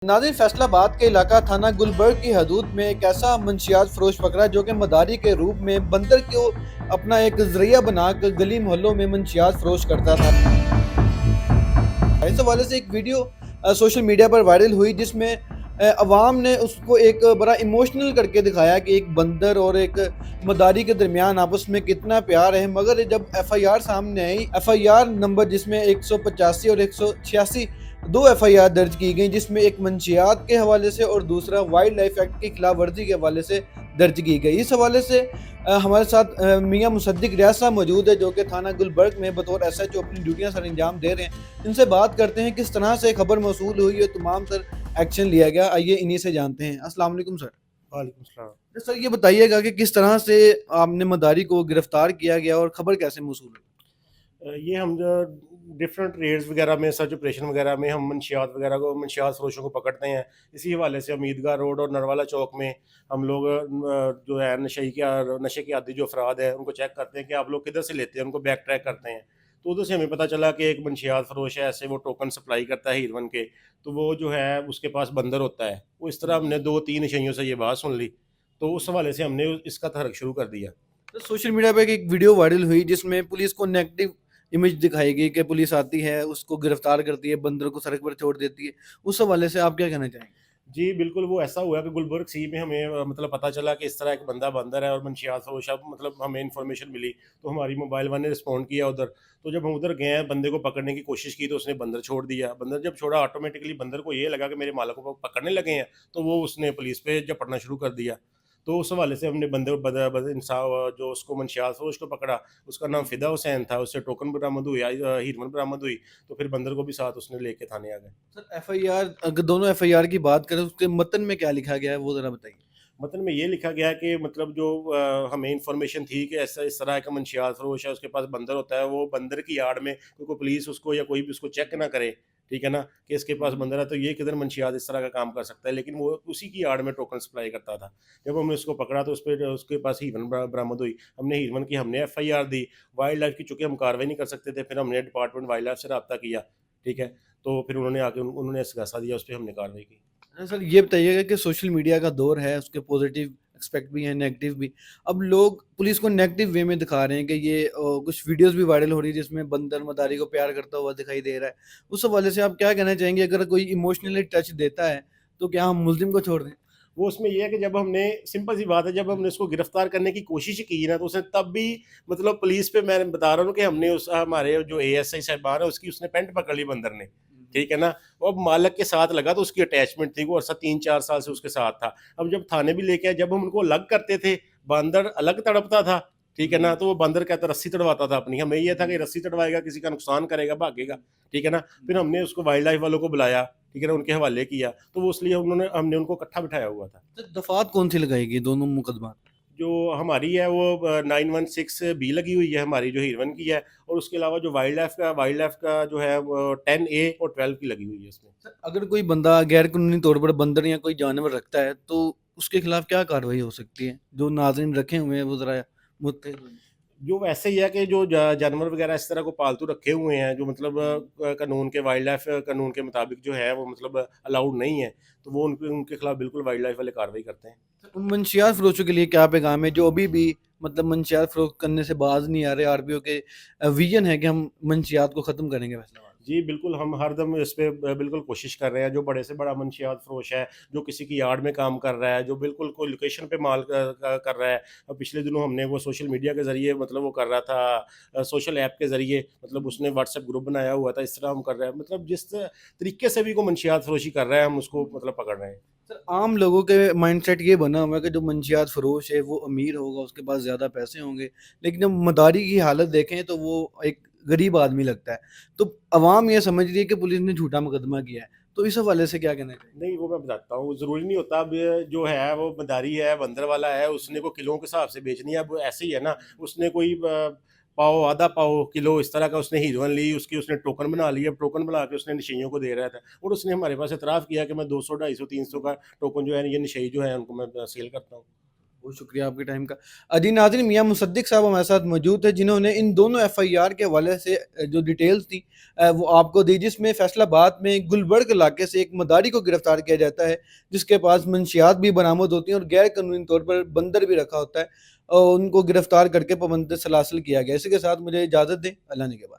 नाज़रीन, फैसलाबाद के इलाका थाना गुलबर्ग की हदूद में एक ऐसा मंशियात फरोश पकड़ा जो कि मदारी के रूप में बंदर को अपना एक जरिया बनाकर गली मोहल्लों में मंशियात फरोश करता था। इस हवाले से एक वीडियो सोशल मीडिया पर वायरल हुई जिसमें अवाम ने उसको एक बड़ा इमोशनल करके दिखाया कि एक बंदर और एक मदारी के दरमियान आपस में कितना प्यार है। मगर जब एफआईआर सामने आई, एफआईआर नंबर जिसमें 185 और 186 दो एफआईआर दर्ज की गई, जिसमें एक मंशियात के हवाले से और दूसरा वाइल्ड लाइफ एक्ट की खिलाफ वर्जी के हवाले से दर्ज की गई। इस हवाले से हमारे साथ मियां मुसद्दिक रियाज साहब मौजूद है जो कि थाना गुलबर्ग में बतौर एसएचओ अपनी ड्यूटियां सर अंजाम दे रहे हैं। इनसे बात करते हैं किस तरह से खबर मौसूल हुई और तमाम सर एक्शन लिया गया। आइए इन्हीं से जानते हैं। अस्सलाम वालेकुम सर। वालेकुम सलाम। सर ये बताइएगा कि किस तरह से आपने मदारी को गिरफ्तार किया गया और खबर कैसे मौसूल हुई? ये हम डिफरेंट रेड्स वगैरह में, सर्च ऑपरेशन वगैरह में हम मंशियात फरोशों को पकड़ते हैं। इसी हवाले से हम ईदगाह रोड और नरवाला चौक में हम लोग जो है नशे के आदी जो अफराद हैं उनको चेक करते हैं कि आप लोग किधर से लेते हैं, उनको बैक ट्रैक करते हैं। तो उधर से हमें पता चला कि एक मंशियात फरोश है, ऐसे वो टोकन सप्लाई करता है हीरवन के, तो वो जो है उसके पास बंदर होता है। वो इस तरह हमने 2-3 नशइयों से ये बात सुन ली, तो उस हवाले से हमने इसका तहरक शुरू कर दिया। तो सोशल मीडिया पे एक वीडियो वायरल हुई जिसमें पुलिस को नेगेटिव इमेज दिखाई गई कि पुलिस आती है, उसको गिरफ्तार करती है, बंदर को सड़क पर छोड़ देती है। उस हवाले से आप क्या कहना चाहेंगे? जी, बिल्कुल, वो ऐसा हुआ कि गुलबर्ग सी में हमें मतलब पता चला कि इस तरह एक बंदा बंदर है और मंशियात फरोश है। मतलब हमें इन्फॉर्मेशन मिली, तो हमारी मोबाइल वन ने रिस्पॉन्ड किया उधर। तो जब हम उधर गए हैं, बंदे को पकड़ने की कोशिश की, तो उसने बंदर छोड़ दिया। बंदर जब छोड़ा, ऑटोमेटिकली बंदर को ये लगा कि मेरे मालिक को पकड़ने लगे हैं, तो वो उसने पुलिस पे झपटना शुरू कर दिया। तो उस हवाले से हमने बंदे इंसान जो उसको मंशियात फरोश को पकड़ा, उसका नाम फ़िदा हुसैन था, उससे टोकन बरामद हुई, हीरवन बरामद हुई, तो फिर बंदर को भी साथ उसने लेके थाने आ गए। सर एफआईआर, अगर दोनों एफआईआर की बात करें उसके मतन में क्या लिखा गया है वो ज़रा बताइए। मतलब में ये लिखा गया है कि मतलब जो हमें इन्फॉर्मेशन थी कि ऐसा इस तरह का मंशियात फरोश है, उसके पास बंदर होता है, वो बंदर की आड़ में कोई पुलिस उसको या कोई भी उसको चेक ना करे, ठीक है ना, कि इसके पास बंदर है तो ये किधर मंशियात इस तरह का काम कर सकता है, लेकिन वो उसी की आड़ में टोकन सप्लाई करता था। जब हमने उसको पकड़ा तो उस पर उसके पास हीरन बरामद हुई। हमने हीरन की हमने एफआईआर दी। वाइल्ड लाइफ की चूंकि हम कार्रवाई नहीं कर सकते थे, फिर हमने डिपार्टमेंट वाइल्ड लाइफ से रब्ता किया, ठीक है। तो फिर उन्होंने आके उन्होंने इसगासा दिया, उस पर हमने कार्रवाई की। सर ये बताइएगा कि सोशल मीडिया का दौर है, उसके पॉजिटिव एस्पेक्ट भी हैं, नेगेटिव भी। अब लोग पुलिस को नेगेटिव वे में दिखा रहे हैं कि ये कुछ वीडियोस भी वायरल हो रही है जिसमें बंदर मदारी को प्यार करता हुआ दिखाई दे रहा है। उस हवाले से आप क्या कहना चाहेंगे? अगर कोई इमोशनली टच देता है तो क्या हम मुल्जिम को छोड़ दें? वो उसमें ये है कि जब हमने सिंपल सी बात है, जब हमने उसको गिरफ्तार करने की कोशिश की ना, तो उसने तब भी मतलब पुलिस पे, मैं बता रहा हूँ कि हमने उस हमारे जो एएसआई साहबान है उसकी उसने पैंट पकड़ ली बंदर ने, ठीक है ना। वो अब मालक के साथ लगा तो उसकी अटैचमेंट थी, वो अर्सा 3-4 साल से उसके साथ था। अब जब थाने भी लेके आए, जब हम उनको अलग करते थे, बंदर अलग तड़पता था, ठीक है ना, तो वो बंदर कहता रस्सी तड़वाता था अपनी। हमें ये था कि रस्सी तड़वाएगा, किसी का नुकसान करेगा, भागेगा, ठीक है ना। फिर हमने उसको वाइल्ड लाइफ वालों को बुलाया, ठीक है ना, उनके हवाले किया, तो वो इसलिए हमने उनको इकट्ठा बिठाया हुआ था। तो दफात कौन सी लगाएगी दोनों मुकदमा? जो हमारी है वो 916 बी लगी हुई है हमारी, जो हीरवन की है, और उसके अलावा जो वाइल्ड लाइफ का जो है वो 10A और 12 की लगी हुई है इसमें। सर अगर कोई बंदा गैर कानूनी तौर पर बंदर या कोई जानवर रखता है तो उसके खिलाफ क्या कार्रवाई हो सकती है? जो नाज़रीन रखे हुए हैं वो ज़रा मुत्तहिद हों। जो वैसे ही है कि जो जानवर वगैरह इस तरह को पालतू रखे हुए हैं, जो मतलब कानून के, वाइल्ड लाइफ कानून के मुताबिक जो है वो मतलब अलाउड नहीं है, तो वो उनके उनके खिलाफ बिल्कुल वाइल्ड लाइफ वाले कार्रवाई करते हैं। उन मंशियात फ़रोशों के लिए क्या पैगाम है जो अभी भी मतलब मंशियात फ़रोख्त करने से बाज़ नहीं आ रहे? आरबीओ के विज़न है कि हम मंशियात को ख़त्म करेंगे फैसलाबाद में। जी, बिल्कुल, हम हर दम इस पे बिल्कुल कोशिश कर रहे हैं। जो बड़े से बड़ा मंशियात फ़रोश है, जो किसी की यार्ड में काम कर रहा है, जो बिल्कुल कोई लोकेशन पे माल कर रहा है। पिछले दिनों हमने वो सोशल मीडिया के ज़रिए मतलब वो कर रहा था, सोशल ऐप के ज़रिए, मतलब उसने व्हाट्सएप ग्रुप बनाया हुआ था, इस तरह हम कर रहे हैं। मतलब जिस तरीके से भी कोई मंशियात फ़रोशी कर रहा है, हम उसको मतलब पकड़ रहे हैं। सर आम लोगों के माइंडसेट ये बना हुआ है कि जो मंशियात फ़रोश है वो अमीर होगा, उसके पास ज़्यादा पैसे होंगे। लेकिन जब मदारी की हालत देखें तो वो एक गरीब आदमी लगता है। तो अवाम ये समझ रही है कि पुलिस ने झूठा मुकदमा किया है। तो इस हवाले से क्या कहना चाहिए? नहीं, वो मैं बताता हूँ, ज़रूरी नहीं होता। अब ये जो है वो मदारी है, बंदर वाला है, उसने को किलों के हिसाब से बेचनी है। अब ऐसे ही है ना, उसने कोई पाव, आधा पाव, किलो इस तरह का उसने हीरोइन ली, उसकी उसने टोकन बना ली। अब टोकन बना के उसने नशइयों को दे रहा था, और उसने हमारे पास एतराफ़ किया कि मैं 200, 250, 300 का टोकन जो है ये नशई जो है उनको मैं सेल करता हूँ। بہت شکریہ آپ کے ٹائم کا۔ جی ناظرین، میاں مصدق صاحب ہمارے ساتھ موجود تھے جنہوں نے ان دونوں ایف آئی آر کے حوالے سے جو ڈیٹیلز تھیں وہ آپ کو دی، جس میں فیصل آباد میں گلبرگ علاقے سے ایک مداری کو گرفتار کیا جاتا ہے جس کے پاس منشیات بھی برآمد ہوتی ہیں اور غیر قانونی طور پر بندر بھی رکھا ہوتا ہے، اور ان کو گرفتار کر کے پابند سلاسل کیا گیا۔ اسی کے ساتھ مجھے اجازت دیں، اللہ نے کے بعد۔